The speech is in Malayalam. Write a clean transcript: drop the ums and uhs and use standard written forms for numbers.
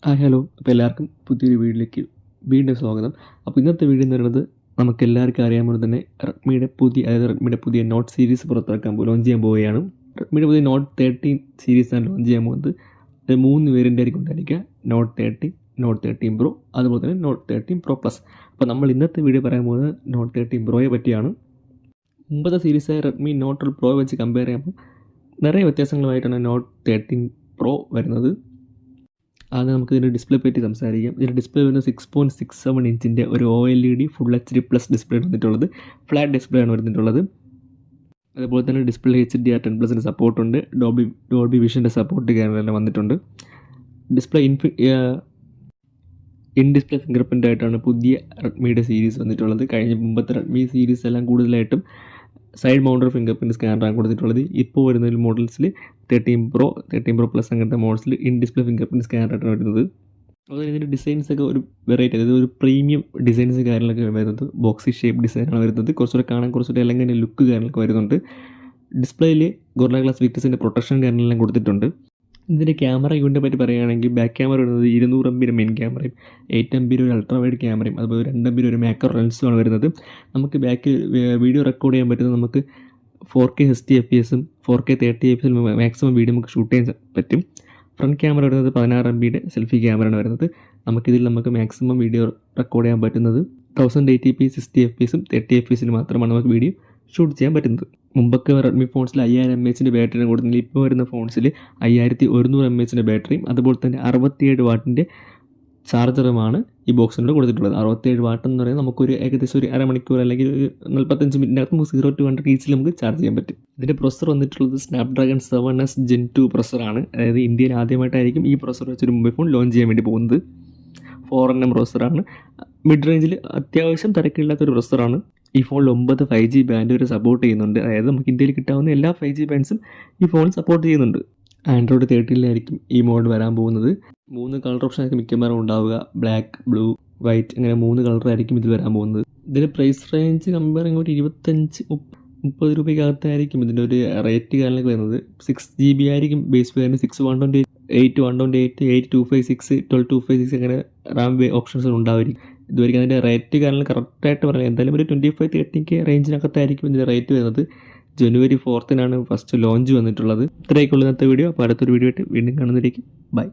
ഹലോ. അപ്പോൾ എല്ലാവർക്കും പുതിയൊരു വീഡിയോയിലേക്ക് വീണ്ടും സ്വാഗതം. അപ്പോൾ ഇന്നത്തെ വീഡിയോ എന്ന് പറയുന്നത് നമുക്കെല്ലാവർക്കും അറിയാവുന്ന തന്നെ റെഡ്മിയുടെ പുതിയ നോട്ട് സീരീസ് ലോഞ്ച് ചെയ്യാൻ പോവുകയാണ്. റെഡ്മിയുടെ പുതിയ നോട്ട് 13 സീരീസാണ് ലോഞ്ച് ചെയ്യാൻ പോകുന്നത്. അത് 3 വേരിയൻ്റ് ആയിരിക്കും ഉണ്ടായിരിക്കുക. നോട്ട് 13, നോട്ട് 13 പ്രോ, അതുപോലെ തന്നെ നോട്ട് 13 പ്രോ പ്ലസ്. അപ്പോൾ നമ്മൾ ഇന്നത്തെ വീഡിയോ പറയാൻ പോകുന്നത് നോട്ട് 13 പ്രോയെ പറ്റിയാണ്. മുമ്പത്തെ സീരീസായ റെഡ്മി നോട്ട് 12 പ്രോ വെച്ച് കമ്പയർ ചെയ്യുമ്പോൾ നിറയെ വ്യത്യാസങ്ങളുമായിട്ടാണ് നോട്ട് 13 പ്രോ വരുന്നത്. അത് നമുക്ക് ഇതിൻ്റെ ഡിസ്പ്ലേ പറ്റി സംസാരിക്കാം. ഇതിൻ്റെ ഡിസ്പ്ലേ വരുന്നത് 6.67 ഇഞ്ചിൻ്റെ ഒരു OLED full HD plus display ആണ് വന്നിട്ടുള്ളത്. ഫ്ലാറ്റ് ഡിസ്പ്ലേ ആണ് വരുന്നിട്ടുള്ളത്. അതുപോലെ തന്നെ ഡിസ്പ്ലേ HDR10+ൻ്റെ സപ്പോർട്ടുണ്ട്. ഡോൾബി വിഷൻ്റെ സപ്പോർട്ട് കാര്യങ്ങളെല്ലാം വന്നിട്ടുണ്ട്. Display in display finger print ആയിട്ടാണ് പുതിയ റെഡ്മിയുടെ സീരീസ് വന്നിട്ടുള്ളത്. മുമ്പത്തെ റെഡ്മി സീരീസ് എല്ലാം കൂടുതലായിട്ടും സൈഡ് മൗണ്ടർ ഫിംഗർ പ്രിൻറ്റ് സ്കാനറാണ് കൊടുത്തിട്ടുള്ളത്. ഇപ്പോൾ വരുന്ന മോഡൽസിൽ 13 പ്രോ പ്ലസ് അങ്ങനത്തെ മോഡൽസിൽ ഇൻ ഡിസ്പ്ലേ ഫിംഗർ പ്രിൻറ്റ് സ്കാനറായിട്ടാണ് വരുന്നത്. അതുപോലെ ഇതിൻ്റെ ഡിസൈൻസൊക്കെ ഒരു വെറൈറ്റി, അതായത് ഒരു പ്രീമിയം ഡിസൈൻസ് കാര്യങ്ങളൊക്കെ വരുന്നത്. ബോക്സി ഷേപ്പ് ഡിസൈനാണ് വരുന്നത്. കുറച്ചുകൂടെ കാണാൻ കുറച്ചുകൂടെ അല്ലെങ്കിൽ ലുക്ക് കാര്യങ്ങളൊക്കെ വരുന്നുണ്ട്. ഡിസ്പ്ലേയിൽ ഗൊറില്ല ഗ്ലാസ് വിക്ടസിൻ്റെ പ്രൊട്ടക്ഷൻ കാര്യങ്ങളെല്ലാം കൊടുത്തിട്ടുണ്ട്. ഇതിൻ്റെ ക്യാമറ യൂണിറ്റിനെ പറ്റി പറയുകയാണെങ്കിൽ ബാക്ക് ക്യാമറ വരുന്നത് 200 MB മെയിൻ ക്യാമറയും 8 MB ഒരു അൾട്രാ വൈഡ് ക്യാമറയും അതുപോലെ 2 MB ഒരു മാക്രോ ലെൻസുമാണ് വരുന്നത്. നമുക്ക് വീഡിയോ റെക്കോർഡ് ചെയ്യാൻ പറ്റുന്നത് നമുക്ക് 4K 60fps 4K 30fps maximum video നമുക്ക് ഷൂട്ട് ചെയ്യാൻ പറ്റും. ഫ്രണ്ട് ക്യാമറ വരുന്നത് 16 MB സെൽഫി ക്യാമറയാണ് വരുന്നത്. നമുക്ക് മാക്സിമം വീഡിയോ റെക്കോർഡ് ചെയ്യാൻ പറ്റുന്നത് 1080p 60fps 30fps മാത്രമാണ് നമുക്ക് വീഡിയോ ഷൂട്ട് ചെയ്യാൻ പറ്റുന്നത്. മുമ്പൊക്കെ റെഡ്മി ഫോൺസിൽ 5000 mAh ബാറ്ററിയാണ് കൊടുക്കുന്നത്. ഇപ്പോൾ വരുന്ന ഫോൺസിൽ 5100 mAh ബാറ്ററിയും അതുപോലെ തന്നെ 67 വാട്ടിൻ്റെ ചാർജറുമാണ് ഈ ബോക്സിനോട് കൊടുത്തിട്ടുള്ളത്. 67 വാട്ട് എന്ന് പറയുന്നത് നമുക്കൊരു ഏകദേശം ഒരു അരമണിക്കൂർ അല്ലെങ്കിൽ ഒരു 45 മിനിറ്റിനകത്ത് നമുക്ക് 0 to 100 ഈസിൽ നമുക്ക് ചാർജ് ചെയ്യാൻ പറ്റും. ഇതിൻ്റെ പ്രൊസസ്സർ വന്നിട്ടുള്ളത് സ്നാപ്ഡ്രാഗൺ 7S Gen 2 പ്രൊസസ്സറാണ്. അതായത് ഇന്ത്യയിൽ ആദ്യമായിട്ടായിരിക്കും ഈ പ്രൊസസ്സർ വെച്ചൊരു മൊബൈൽ ഫോൺ ലോഞ്ച് ചെയ്യാൻ വേണ്ടി പോകുന്നത്. 4nm പ്രൊസസ്സറാണ്. മിഡ് റേഞ്ചിൽ അത്യാവശ്യം തിരക്കില്ലാത്തൊരു പ്രൊസസ്സറാണ്. ഈ ഫോണിൽ 9 5G ബാൻഡ് വരെ സപ്പോർട്ട് ചെയ്യുന്നുണ്ട്. അതായത് നമുക്ക് ഇന്ത്യയിൽ കിട്ടാവുന്ന എല്ലാ 5G ബാൻഡ്സും ഈ ഫോൺ സപ്പോർട്ട് ചെയ്യുന്നുണ്ട്. ആൻഡ്രോയിഡ് 13-ലായിരിക്കും ഈ മോഡൽ വരാൻ പോകുന്നത്. 3 കളർ ഓപ്ഷനായിരിക്കും മിക്കവാറും ഉണ്ടാവുക. ബ്ലാക്ക്, ബ്ലൂ, വൈറ്റ്, അങ്ങനെ 3 കളറായിരിക്കും ഇതിൽ വരാൻ പോകുന്നത്. ഇതിൻ്റെ പ്രൈസ് റേഞ്ച് കമ്പയർ ചെയ്യുമ്പോൾ ഒരു 25-30 രൂപയ്ക്കകത്തായിരിക്കും ഇതിൻ്റെ ഒരു റേറ്റ് കാര്യങ്ങളൊക്കെ വരുന്നത്. 6GB ആയിരിക്കും ബേസ് വേരിയൻറ്റ്. 6 128, 8 128, 8 256, 12 256 അങ്ങനെ റാം ഓപ്ഷൻസ് ഉണ്ടായിരിക്കും. ഇതുവരെയും അതിൻ്റെ റേറ്റ് കാരണം കറക്റ്റായിട്ട് പറയാം. എന്തായാലും ഒരു 25-30K റേഞ്ചിനകത്തായിരിക്കും ഇതിൻ്റെ റേറ്റ് വരുന്നത്. January 4th ഫസ്റ്റ് ലോഞ്ച് വന്നിട്ടുള്ളത്. ഇത്രയൊക്കെയുള്ള ഇന്നത്തെ വീഡിയോ. അപ്പോൾ അടുത്തൊരു വീഡിയോ ആയിട്ട് വീണ്ടും കാണുന്നതിലേക്ക് ബൈ.